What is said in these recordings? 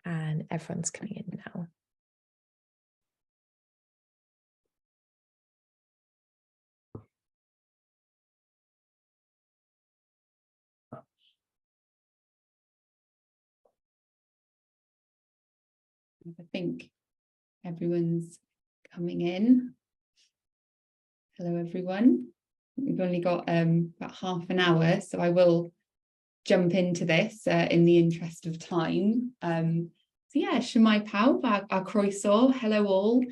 and everyone's coming in now. I think everyone's coming in. Hello, everyone. We've only got about half an hour, so I will jump into this in the interest of time. So yeah, Shwmae pawb a croeso, hello all,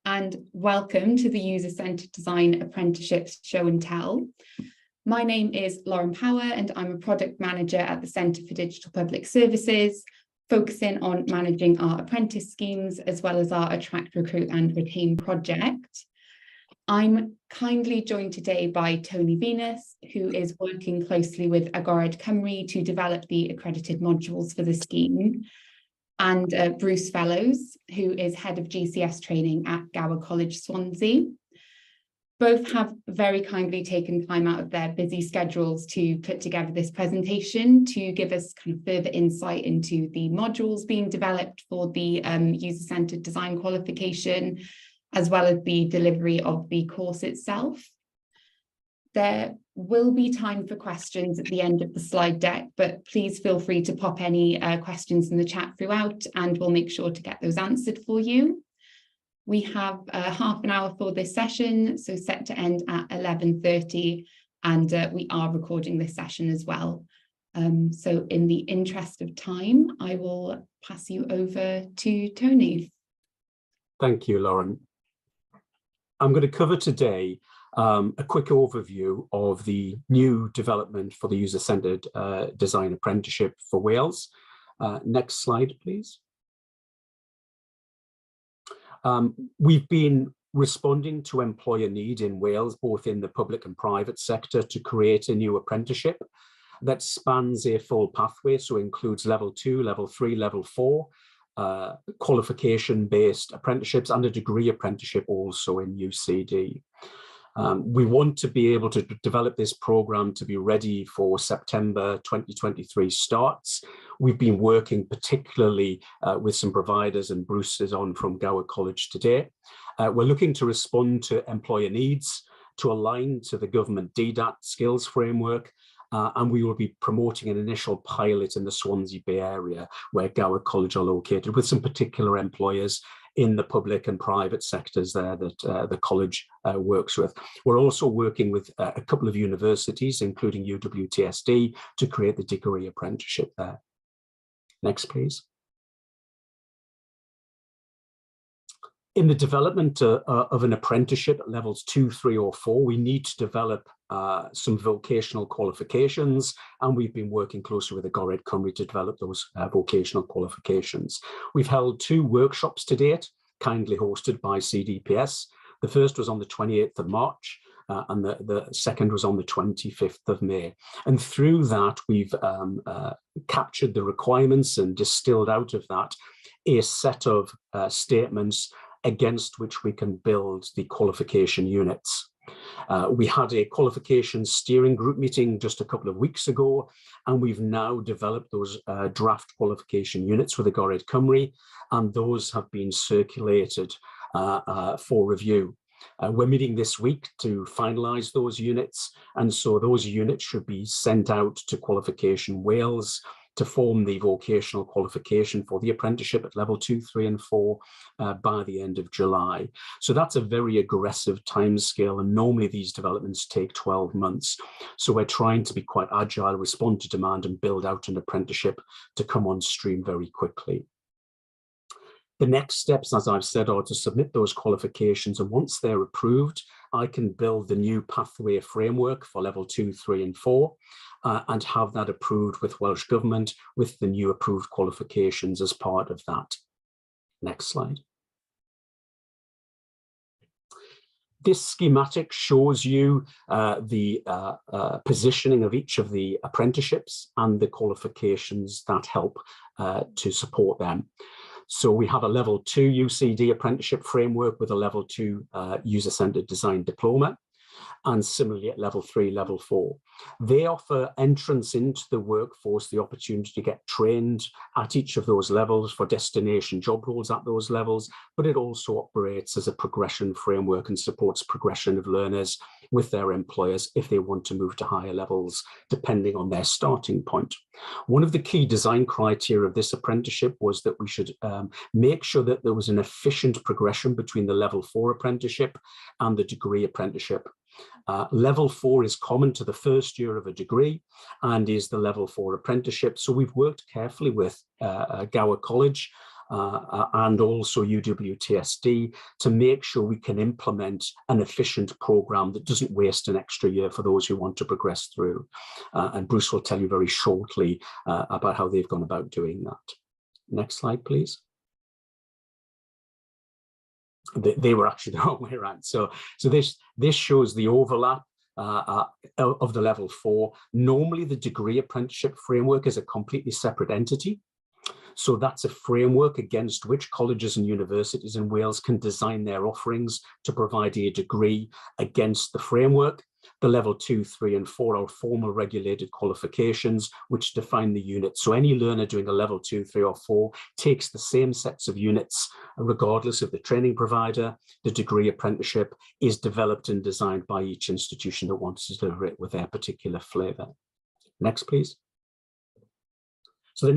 and welcome to the User-Centred Design Apprenticeships Show and Tell. My name is Lauren Power and I'm a product manager at the Centre for Digital Public Services, focusing on managing our apprentice schemes as well as our Attract, Recruit and Retain project. I'm kindly joined today by Tony Venus, who is working closely with Agorad Cymru to develop the accredited modules for the scheme, and Bruce Fellows, who is head of GCS training at Gower College, Swansea. Both have very kindly taken time out of their busy schedules to put together this presentation to give us kind of further insight into the modules being developed for the user-centred design qualification, as well as the delivery of the course itself. There will be time for questions at the end of the slide deck, but please feel free to pop any questions in the chat throughout and we'll make sure to get those answered for you. We have half an hour for this session, so set to end at 11:30, and we are recording this session as well. So in the interest of time, I will pass you over to Tony. Thank you, Lauren. I'm going to cover today a quick overview of the new development for the user-centred design apprenticeship for Wales. Next slide, please. We've been responding to employer need in Wales, both in the public and private sector, to create a new apprenticeship that spans a full pathway, so includes level 2, level 3, level 4, qualification-based apprenticeships and a degree apprenticeship also in UCD. We want to be able to develop this programme to be ready for September 2023 starts. We've been working particularly with some providers, and Bruce is on from Gower College today. We're looking to respond to employer needs, to align to the government DDAT skills framework, and we will be promoting an initial pilot in the Swansea Bay area where Gower College are located, with some particular employers in the public and private sectors there that the college works with. We're also working with a couple of universities, including UWTSD, to create the degree apprenticeship there. Next, please. In the development of an apprenticeship at levels 2, 3 or 4, we need to develop some vocational qualifications, and we've been working closely with Agorad Cymru to develop those vocational qualifications. We've held 2 workshops to date, kindly hosted by CDPS. The first was on the 28th of March, and the second was on the 25th of May. And through that, we've captured the requirements and distilled out of that a set of statements against which we can build the qualification units. We had a qualification steering group meeting just a couple of weeks ago, and we've now developed those draft qualification units with Agorad Cymru, and those have been circulated for review. We're meeting this week to finalise those units, and so those units should be sent out to Qualification Wales to form the vocational qualification for the apprenticeship at level 2, 3 and 4 by the end of July. So that's a very aggressive timescale, and normally these developments take 12 months. So we're trying to be quite agile, respond to demand and build out an apprenticeship to come on stream very quickly. The next steps, as I've said, are to submit those qualifications, and once they're approved, I can build the new pathway framework for level 2, 3 and 4 and have that approved with Welsh Government with the new approved qualifications as part of that. Next slide. This schematic shows you the positioning of each of the apprenticeships and the qualifications that help to support them. So we have a level 2 UCD apprenticeship framework with a level 2 user-centred design diploma. and similarly at level 3, level 4. They offer entrance into the workforce, the opportunity to get trained at each of those levels for destination job roles at those levels, but it also operates as a progression framework and supports progression of learners with their employers if they want to move to higher levels, depending on their starting point. One of the key design criteria of this apprenticeship was that we should make sure that there was an efficient progression between the level 4 apprenticeship and the degree apprenticeship. Level 4 is common to the first year of a degree and is the level 4 apprenticeship. So we've worked carefully with Gower College and also UWTSD to make sure we can implement an efficient program that doesn't waste an extra year for those who want to progress through. And Bruce will tell you very shortly about how they've gone about doing that. Next slide, please. They were actually the wrong way around. So this shows the overlap of the level 4. Normally, the degree apprenticeship framework is a completely separate entity. So that's a framework against which colleges and universities in Wales can design their offerings to provide a degree against the framework. The level 2, 3, and 4 are formal regulated qualifications which define the unit. So any learner doing a level 2, 3, or 4 takes the same sets of units regardless of the training provider. The degree apprenticeship is developed and designed by each institution that wants to deliver it with their particular flavour. Next, please. So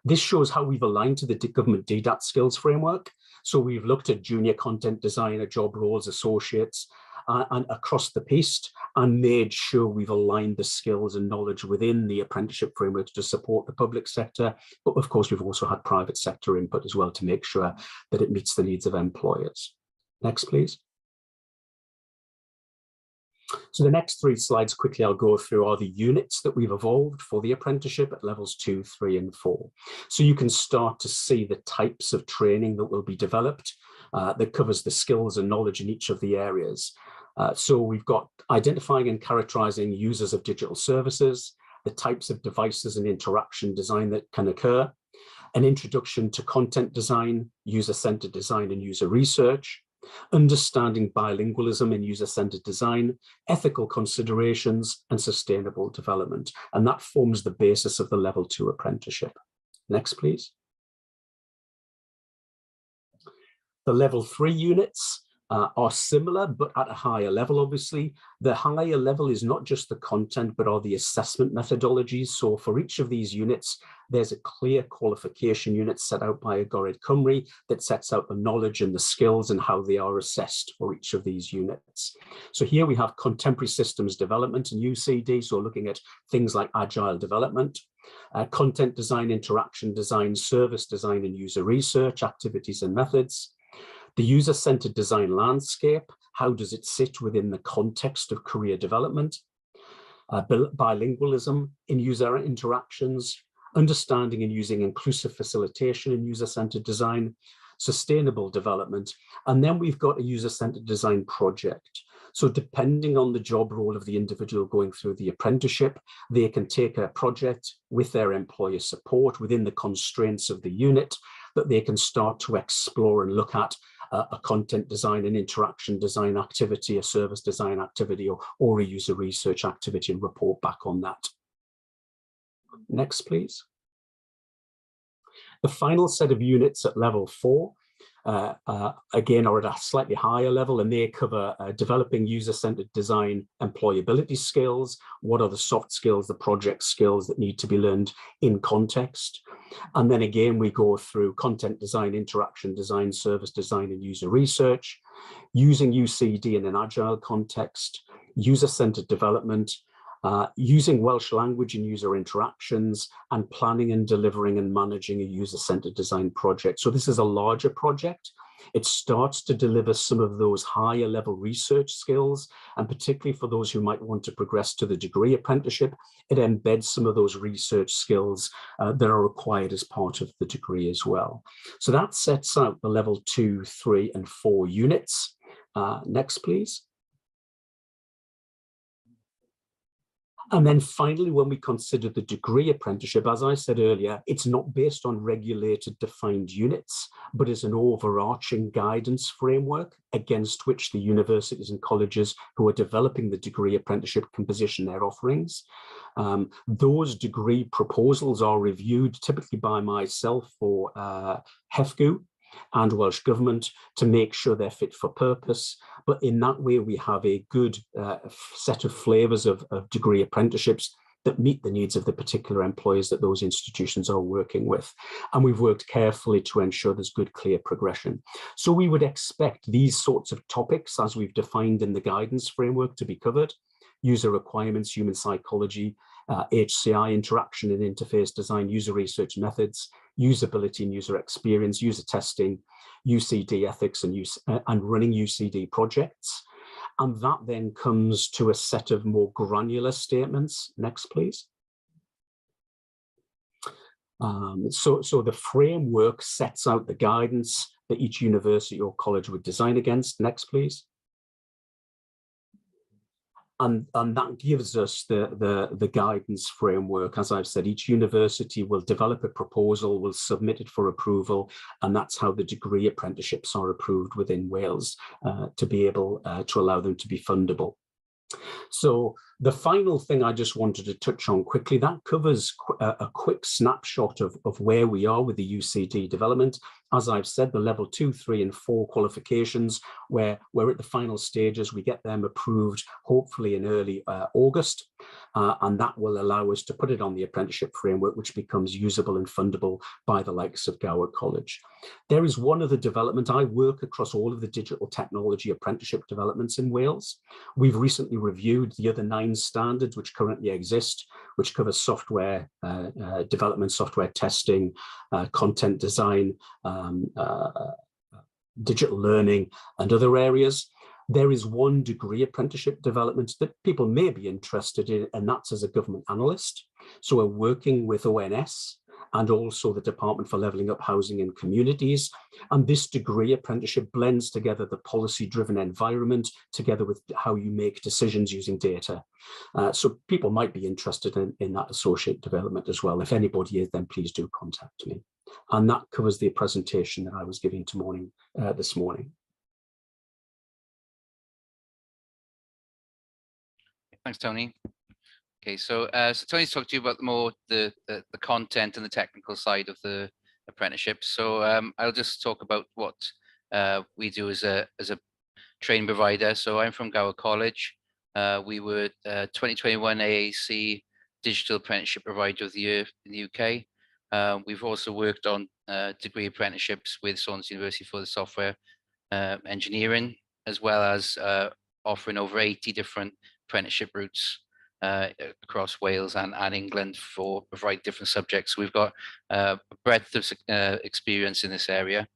this shows how we've aligned to the government DDAT skills framework. So we've looked at junior content designer, job roles, associates, and across the piece, and made sure we've aligned the skills and knowledge within the apprenticeship framework to support the public sector. But of course, we've also had private sector input as well to make sure that it meets the needs of employers. Next, please. So the next 3 slides quickly I'll go through are the units that we've evolved for the apprenticeship at levels 2, 3, and 4. So you can start to see the types of training that will be developed that covers the skills and knowledge in each of the areas. So we've got identifying and characterizing users of digital services, the types of devices and interaction design that can occur, an introduction to content design, user-centered design and user research, understanding bilingualism in user-centered design, ethical considerations, and sustainable development. And that forms the basis of the level 2 apprenticeship. Next, please. The level 3 units are similar, but at a higher level, obviously. The higher level is not just the content, but are the assessment methodologies. So for each of these units, there's a clear qualification unit set out by Agored Cymru that sets out the knowledge and the skills and how they are assessed for each of these units. So here we have contemporary systems development and UCD, so looking at things like agile development, content design, interaction design, service design and user research, activities and methods. The user-centered design landscape, how does it sit within the context of career development? Bilingualism in user interactions, understanding and using inclusive facilitation in user-centered design, sustainable development, and then we've got a user-centered design project. So depending on the job role of the individual going through the apprenticeship, they can take a project with their employer support within the constraints of the unit that they can start to explore and look at a content design, an interaction design activity, a service design activity, or a user research activity and report back on that. Next, please. The final set of units at level 4, again, are at a slightly higher level, and they cover developing user-centered design employability skills. What are the soft skills, the project skills that need to be learned in context? And then again, we go through content design, interaction design, service design, and user research, using UCD in an agile context, user-centered development, using Welsh language in user interactions, and planning and delivering and managing a user-centered design project. So this is a larger project. It starts to deliver some of those higher level research skills, and particularly for those who might want to progress to the degree apprenticeship, it embeds some of those research skills that are required as part of the degree as well. So that sets out the level 2, 3, and 4 units. Next, please. And then finally, when we consider the degree apprenticeship, as I said earlier, it's not based on regulated defined units, but is an overarching guidance framework against which the universities and colleges who are developing the degree apprenticeship can position their offerings. Those degree proposals are reviewed typically by myself or HEFGU and Welsh Government to make sure they're fit for purpose. But in that way, we have a good set of flavours of degree apprenticeships that meet the needs of the particular employers that those institutions are working with. And we've worked carefully to ensure there's good, clear progression. So we would expect these sorts of topics, as we've defined in the guidance framework, to be covered: user requirements, human psychology, HCI, interaction and interface design, user research methods, usability and user experience, user testing, UCD ethics and running UCD projects. And that then comes to a set of more granular statements. Next, please. So the framework sets out the guidance that each university or college would design against. Next, please. And that gives us the guidance framework. As I've said, each university will develop a proposal, will submit it for approval, and that's how the degree apprenticeships are approved within Wales to be able to allow them to be fundable. So the final thing I just wanted to touch on quickly, that covers a quick snapshot of where we are with the UCD development. As I've said, the level 2, 3 and 4 qualifications, where we're at the final stages, we get them approved hopefully in early August, and that will allow us to put it on the apprenticeship framework, which becomes usable and fundable by the likes of Gower College. There is one other development. I work across all of the digital technology apprenticeship developments in Wales. We've recently reviewed the other 9 standards which currently exist, which cover software development, software testing, content design, digital learning and other areas. There is one degree apprenticeship development that people may be interested in, and that's as a government analyst. So we're working with ONS and also the Department for Levelling Up Housing and Communities. And this degree apprenticeship blends together the policy-driven environment together with how you make decisions using data. So people might be interested in that associate development as well. If anybody is, then please do contact me. And that covers the presentation that I was giving this morning. Thanks, Tony. Okay, so Tony's talked to you about the content and the technical side of the apprenticeship. So I'll just talk about what we do as a training provider. So I'm from Gower College. We were 2021 AAC Digital Apprenticeship Provider of the Year in the UK. We've also worked on degree apprenticeships with Swansea University for the software engineering, as well as offering over 80 different apprenticeship routes across Wales and England for a variety of different subjects. We've got a breadth of experience in this area.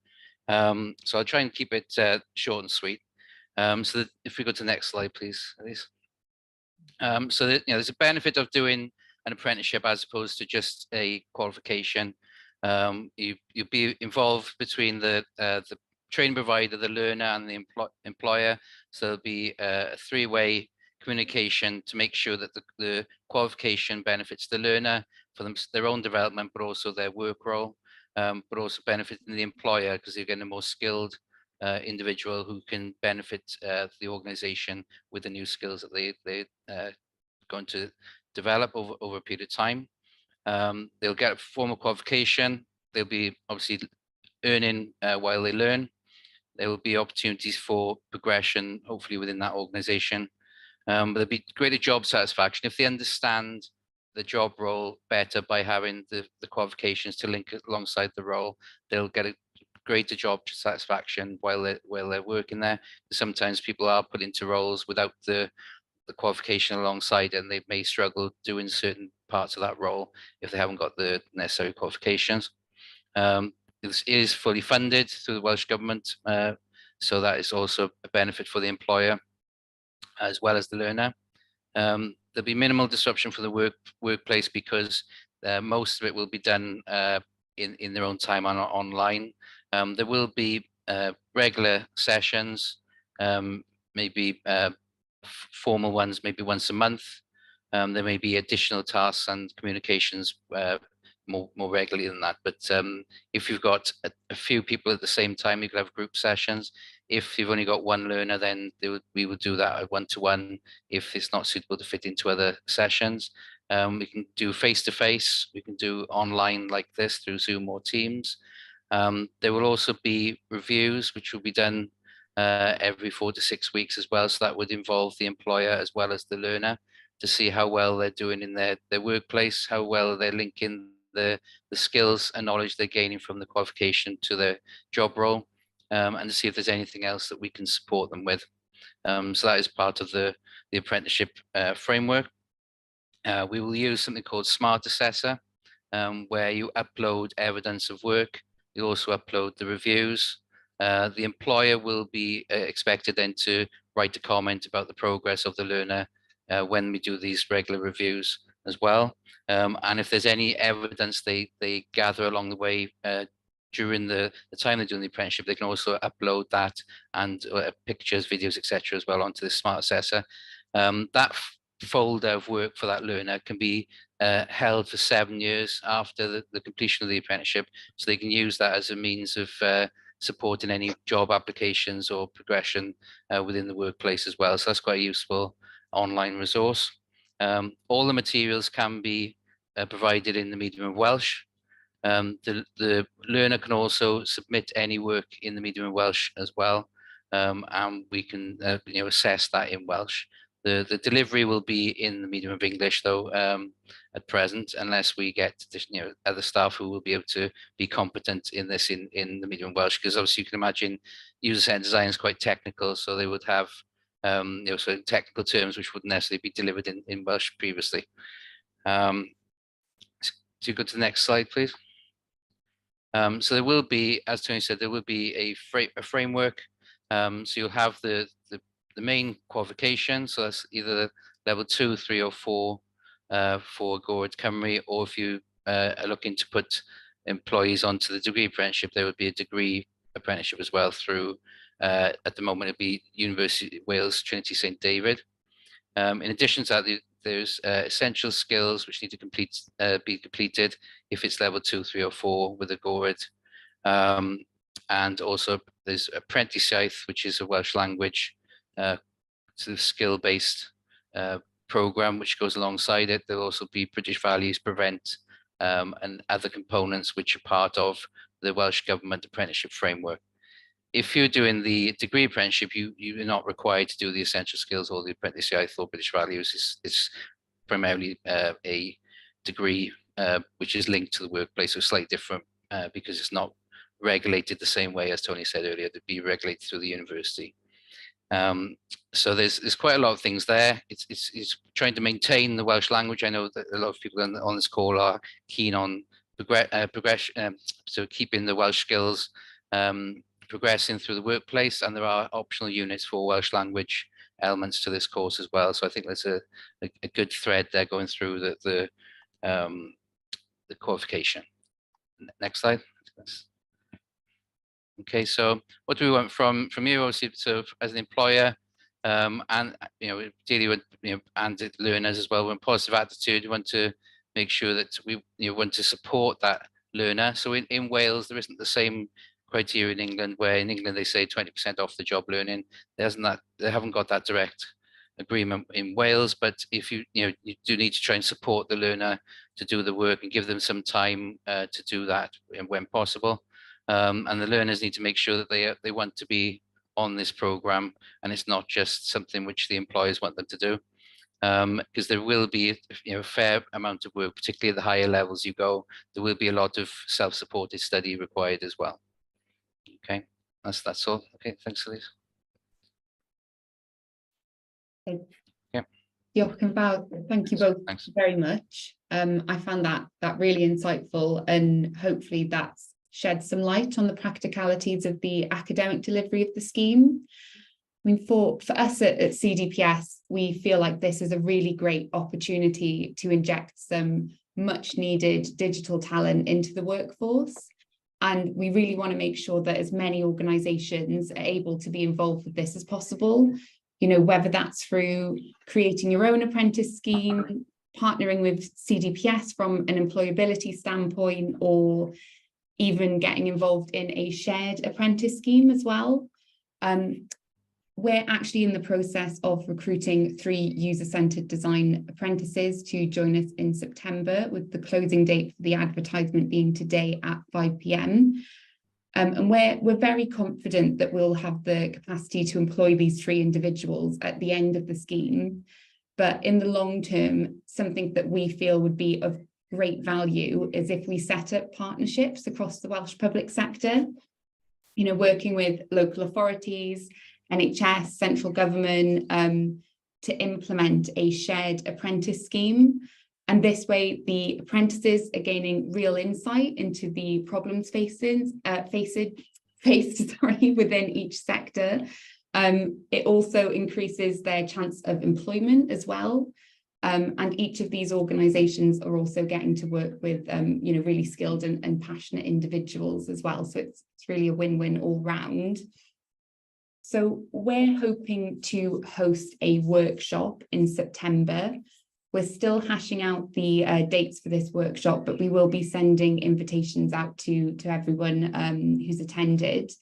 So I'll try and keep it short and sweet. So that if we go to the next slide, please, Elise. So that, there's a benefit of doing an apprenticeship as opposed to just a qualification. You'll be involved between the training provider, the learner, and the employer. So there'll be a three-way communication to make sure that the qualification benefits the learner for their own development, but also their work role, but also benefiting the employer because they're getting a more skilled individual who can benefit the organization with the new skills that they're going to develop over a period of time. They'll get a formal qualification. They'll be obviously earning while they learn. There will be opportunities for progression, hopefully within that organization. But there'll be greater job satisfaction if they understand the job role better by having the qualifications to link alongside the role. They'll get a greater job satisfaction while they're working there. Sometimes people are put into roles without the qualification alongside, and they may struggle doing certain parts of that role if they haven't got the necessary qualifications. This is fully funded through the Welsh Government, so that is also a benefit for the employer as well as the learner. There'll be minimal disruption for the workplace because most of it will be done in their own time online. There will be regular sessions, maybe formal ones, maybe once a month, There may be additional tasks and communications more regularly than that. But if you've got a few people at the same time, you could have group sessions. If you've only got one learner, then we would do that at one-to-one if it's not suitable to fit into other sessions. We can do face-to-face, we can do online like this through Zoom or Teams. There will also be reviews, which will be done every 4 to 6 weeks as well. So that would involve the employer as well as the learner to see how well they're doing in their workplace, how well they're linking the skills and knowledge they're gaining from the qualification to their job role, and to see if there's anything else that we can support them with. So that is part of the apprenticeship framework. We will use something called Smart Assessor, where you upload evidence of work. You also upload the reviews. The employer will be expected then to write a comment about the progress of the learner when we do these regular reviews as well. And if there's any evidence they gather along the way during the time they're doing the apprenticeship, they can also upload that and pictures, videos, etc. as well onto the Smart Assessor. That folder of work for that learner can be held for 7 years after the completion of the apprenticeship, so they can use that as a means of supporting any job applications or progression within the workplace as well. So that's quite a useful online resource. All the materials can be provided in the medium of Welsh. The learner can also submit any work in the medium of Welsh as well, and we can assess that in Welsh. The delivery will be in the medium of English though at present, unless we get other staff who will be able to be competent in this in the medium of Welsh, because obviously you can imagine user-centered design is quite technical, so they would have so technical terms which wouldn't necessarily be delivered in Welsh previously. Do you go to the next slide, please? So there will be, as Tony said, there will be a framework. So you'll have the main qualification. So that's either level 2, 3, or 4 for Gwrdd Cymru, or if you are looking to put employees onto the degree apprenticeship, there would be a degree apprenticeship as well through, at the moment, it'd be University of Wales, Trinity St David. In addition to that, there's essential skills which need to be completed if it's level 2, 3, or 4 with a Gwrdd. And also there's prentisiaeth, which is a Welsh language sort of skill-based program which goes alongside it. There'll also be British Values, Prevent, and other components which are part of the Welsh Government apprenticeship framework. If you're doing the degree apprenticeship, you're not required to do the essential skills or the prentisiaeth or British Values. It's primarily a degree which is linked to the workplace, so slightly different because it's not regulated the same way as Tony said earlier, to be regulated through the university. So there's quite a lot of things there. It's trying to maintain the Welsh language. I know that a lot of people on this call are keen on progression, so keeping the Welsh skills progressing through the workplace, and there are optional units for Welsh language elements to this course as well. So I think there's a good thread there going through the qualification. Next slide. Okay, so what do we want from you? Obviously, so as an employer, and dealing with and learners as well, with a positive attitude, we want to make sure that we want to support that learner. So in Wales, there isn't the same criteria in England, where in England they say 20% off the job learning. They haven't got that direct agreement in Wales, but if you do need to try and support the learner to do the work and give them some time to do that when possible. And the learners need to make sure that they want to be on this program, and it's not just something which the employers want them to do, because there will be a fair amount of work, particularly at the higher levels you go. There will be a lot of self-supported study required as well. Okay, that's all. Okay, thanks, Elise. Yeah. Diolch yn fawr. Thank you both very much. I found that really insightful, and hopefully that's shed some light on the practicalities of the academic delivery of the scheme. I mean, for us at CDPS, we feel like this is a really great opportunity to inject some much needed digital talent into the workforce. And we really want to make sure that as many organisations are able to be involved with this as possible. whether that's through creating your own apprentice scheme, partnering with CDPS from an employability standpoint, or even getting involved in a shared apprentice scheme as well. We're actually in the process of recruiting 3 user-centered design apprentices to join us in September, with the closing date for the advertisement being today at 5 p.m. And we're very confident that we'll have the capacity to employ these 3 individuals at the end of the scheme. But in the long term, something that we feel would be of great value is if we set up partnerships across the Welsh public sector, working with local authorities, NHS, central government, to implement a shared apprentice scheme. And this way, the apprentices are gaining real insight into the problems faced within each sector. It also increases their chance of employment as well. And each of these organisations are also getting to work with, really skilled and passionate individuals as well. So it's really a win-win all round. So we're hoping to host a workshop in September. We're still hashing out the dates for this workshop, but we will be sending invitations out to everyone who's attended.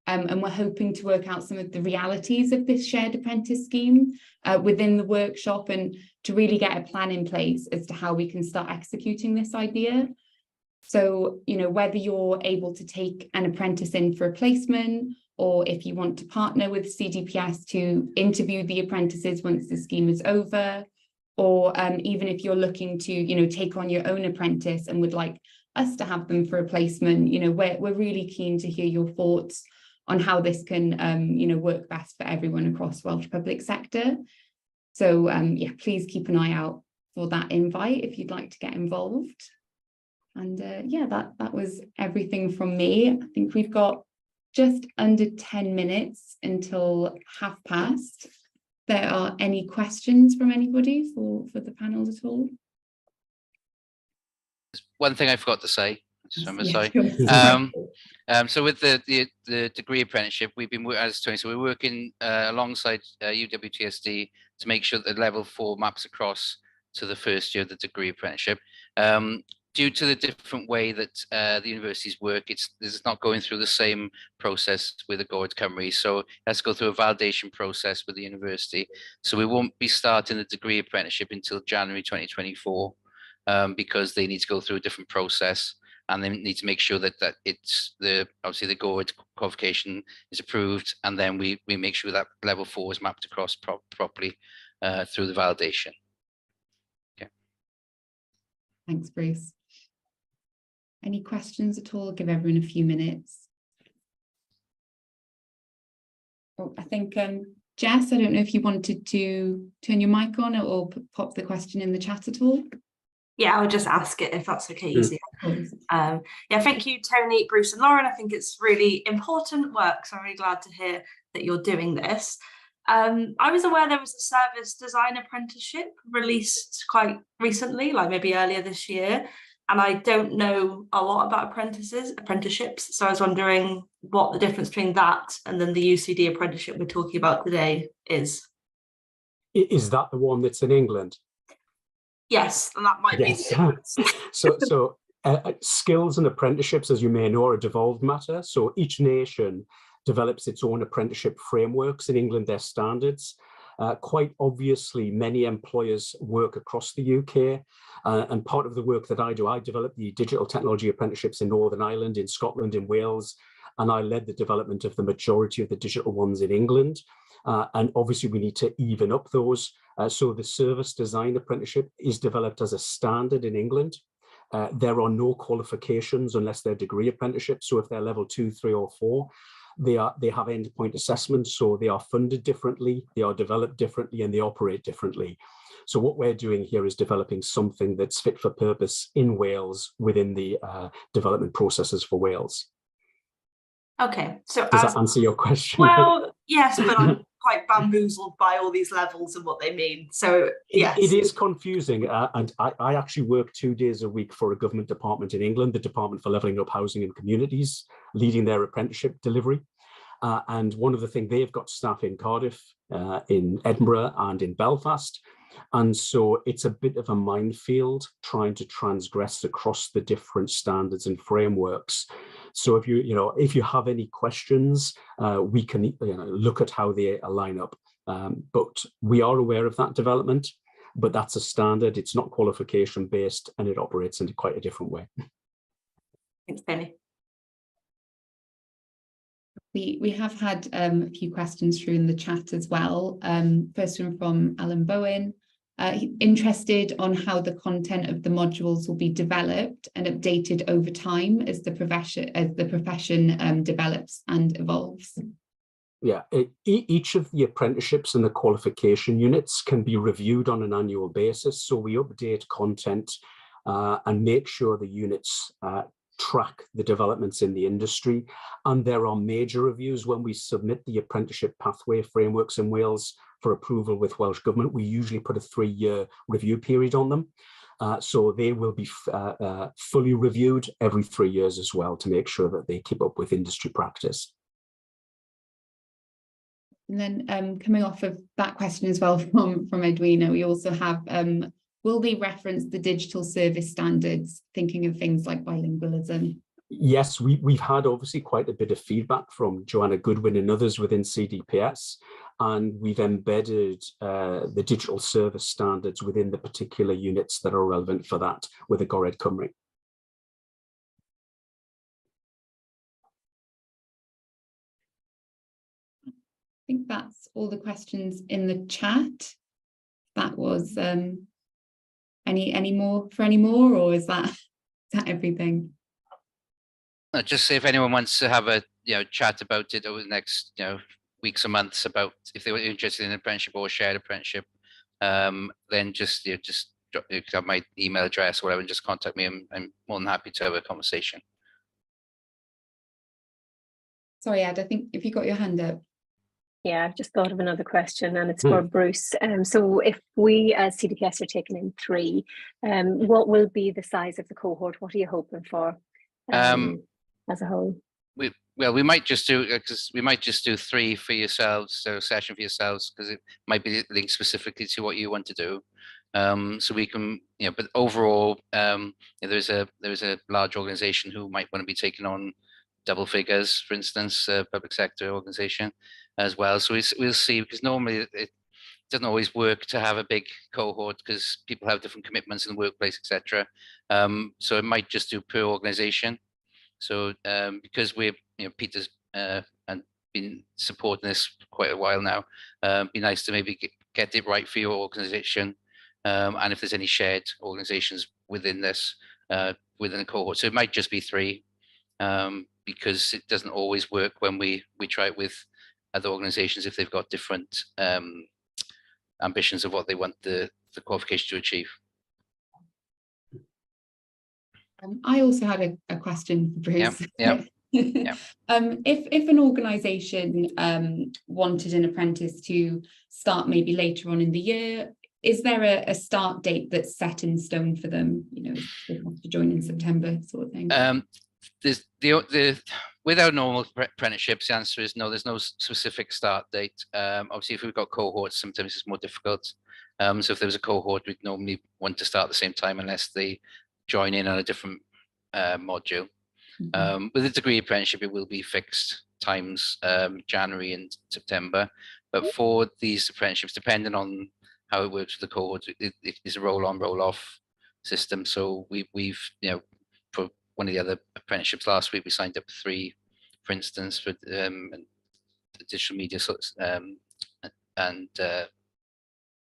And we're hoping to work out some of the realities of this shared apprentice scheme within the workshop, and to really get a plan in place as to how we can start executing this idea. So, whether you're able to take an apprentice in for a placement, or if you want to partner with CDPS to interview the apprentices once the scheme is over, or even if you're looking to, take on your own apprentice and would like us to have them for a placement, we're really keen to hear your thoughts on how this can, work best for everyone across Welsh public sector. So, please keep an eye out for that invite if you'd like to get involved. And that was everything from me. I think we've got just under 10 minutes until past. There are any questions from anybody for the panel at all? One thing I forgot to say. Sorry. So with the degree apprenticeship, we've been, as Tony said, we're working alongside UWTSD to make sure that level 4 maps across to the first year of the degree apprenticeship. Due to the different way that the universities work, it's not going through the same process with the Gwydd Cymru. So it has to go through a validation process with the university. So we won't be starting the degree apprenticeship until January 2024 because they need to go through a different process, and they need to make sure that it's obviously the Gwydd qualification is approved, and then we make sure that level 4 is mapped across properly through the validation. Okay. Thanks, Bruce. Any questions at all? I'll give everyone a few minutes. Oh, I think, Jess, I don't know if you wanted to turn your mic on or pop the question in the chat at all. Yeah, I'll just ask it if that's okay, easy. Thank you, Tony, Bruce and Lauren. I think it's really important work, so I'm really glad to hear that you're doing this. I was aware there was a service design apprenticeship released quite recently, like maybe earlier this year, and I don't know a lot about apprenticeships, so I was wondering what the difference between that and then the UCD apprenticeship we're talking about today is. Is that the one that's in England? Yes, and that might be the difference. So skills and apprenticeships, as you may know, are a devolved matter. So each nation develops its own apprenticeship frameworks. In England, they're standards. Quite obviously, many employers work across the UK. And part of the work that I do, I developed the digital technology apprenticeships in Northern Ireland, in Scotland, in Wales, and I led the development of the majority of the digital ones in England. And obviously, we need to even up those. So the service design apprenticeship is developed as a standard in England. There are no qualifications unless they're degree apprenticeships. So if they're level 2, 3, or 4, they have endpoint assessments, so they are funded differently, they are developed differently, and they operate differently. So what we're doing here is developing something that's fit for purpose in Wales within the development processes for Wales. Okay, so does that answer your question? Well, yes, but I'm quite bamboozled by all these levels and what they mean. So yes, it is confusing, and I actually work 2 days a week for a government department in England, the Department for Levelling Up Housing and Communities, leading their apprenticeship delivery. And one of the things, they've got staff in Cardiff, in Edinburgh and in Belfast. And so it's a bit of a minefield trying to transgress across the different standards and frameworks. So if you have any questions, we can look at how they line up. But we are aware of that development, but that's a standard. It's not qualification based, and it operates in quite a different way. Thanks, Penny. We have had a few questions through in the chat as well. First one from Alan Bowen. Interested on how the content of the modules will be developed and updated over time as the profession develops and evolves. Yeah, each of the apprenticeships and the qualification units can be reviewed on an annual basis. So we update content and make sure the units track the developments in the industry. And there are major reviews when we submit the apprenticeship pathway frameworks in Wales for approval with Welsh Government. We usually put a 3-year review period on them. So they will be fully reviewed every 3 years as well to make sure that they keep up with industry practice. And then coming off of that question as well from Edwina, we also have, will they reference the digital service standards, thinking of things like bilingualism? Yes, we've had obviously quite a bit of feedback from Joanna Goodwin and others within CDPS, and we've embedded the digital service standards within the particular units that are relevant for that with the Gored Cymru. I think that's all the questions in the chat. That was any more, or is that everything? Just say if anyone wants to have a chat about it over the next weeks or months about if they were interested in an apprenticeship or shared apprenticeship, then just have my email address or whatever and just contact me. I'm more than happy to have a conversation. Sorry, Ed, I think if you got your hand up. Yeah, I've just thought of another question, and it's for Bruce. So if we as CDPS are taking in 3, what will be the size of the cohort? What are you hoping for as a whole? We might just do 3 for yourselves, so a session for yourselves, because it might be linked specifically to what you want to do. So we can, but overall, there's a large organization who might want to be taking on double figures, for instance, a public sector organization as well. So we'll see, because normally it doesn't always work to have a big cohort because people have different commitments in the workplace, etc. So it might just do per organization. So because we're, Peter's and been supporting this for quite a while now, be nice to maybe get it right for your organization, and if there's any shared organizations within this, within a cohort. So it might just be 3, because it doesn't always work when we try it with other organizations if they've got different ambitions of what they want the qualification to achieve. I also had a question for Bruce. Yeah. If an organisation wanted an apprentice to start maybe later on in the year, is there a start date that's set in stone for them? They have to join in September, sort of thing. There's with our normal apprenticeships, the answer is no. There's no specific start date. Obviously, if we've got cohorts, sometimes it's more difficult. So if there was a cohort, we'd normally want to start at the same time unless they join in on a different module. With a degree apprenticeship, it will be fixed times, January and September. But for these apprenticeships, depending on how it works with the cohort, it is a roll-on, roll-off system. So we've for one of the other apprenticeships last week, we signed up 3, for instance, for digital media and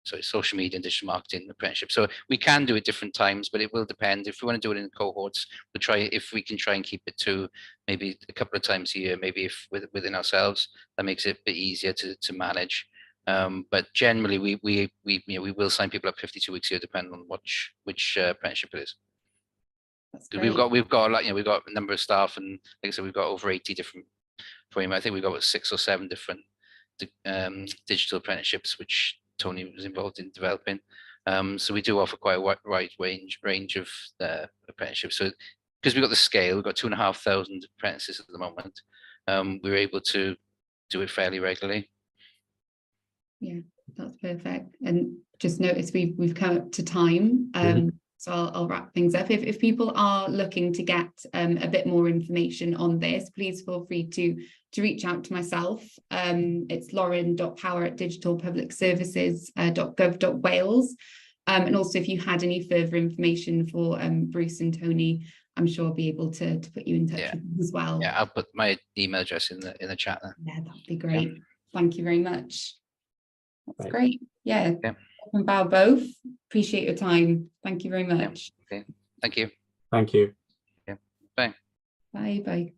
social media and digital marketing apprenticeship. So we can do it different times, but it will depend. If we want to do it in cohorts, we'll try, if we can try and keep it to maybe a couple of times a year, maybe if within ourselves, that makes it a bit easier to manage. But generally, we will sign people up 52 weeks a year, depending on which apprenticeship it is. We've got a lot, we've got a number of staff, and like I said, we've got over 80 different I think we've got 6 or 7 different digital apprenticeships which Tony was involved in developing. So we do offer quite a wide range of apprenticeships. So because we've got the scale, we've got 2,500 apprentices at the moment. We're able to do it fairly regularly. Yeah, that's perfect. And just notice we've come up to time. So I'll wrap things up. If people are looking to get a bit more information on this, please feel free to reach out to myself. It's lauren.power@digitalpublicservices.gov.wales. And also, if you had any further information for Bruce and Tony, I'm sure I'll be able to put you in touch with them as well. Yeah, I'll put my email address in the chat then. Yeah, that'd be great. Yeah. Thank you very much. That's right. Great. Yeah. And bow both. Appreciate your time. Thank you very much. Okay. Thank you. Thank you. Yeah. Bye. Bye.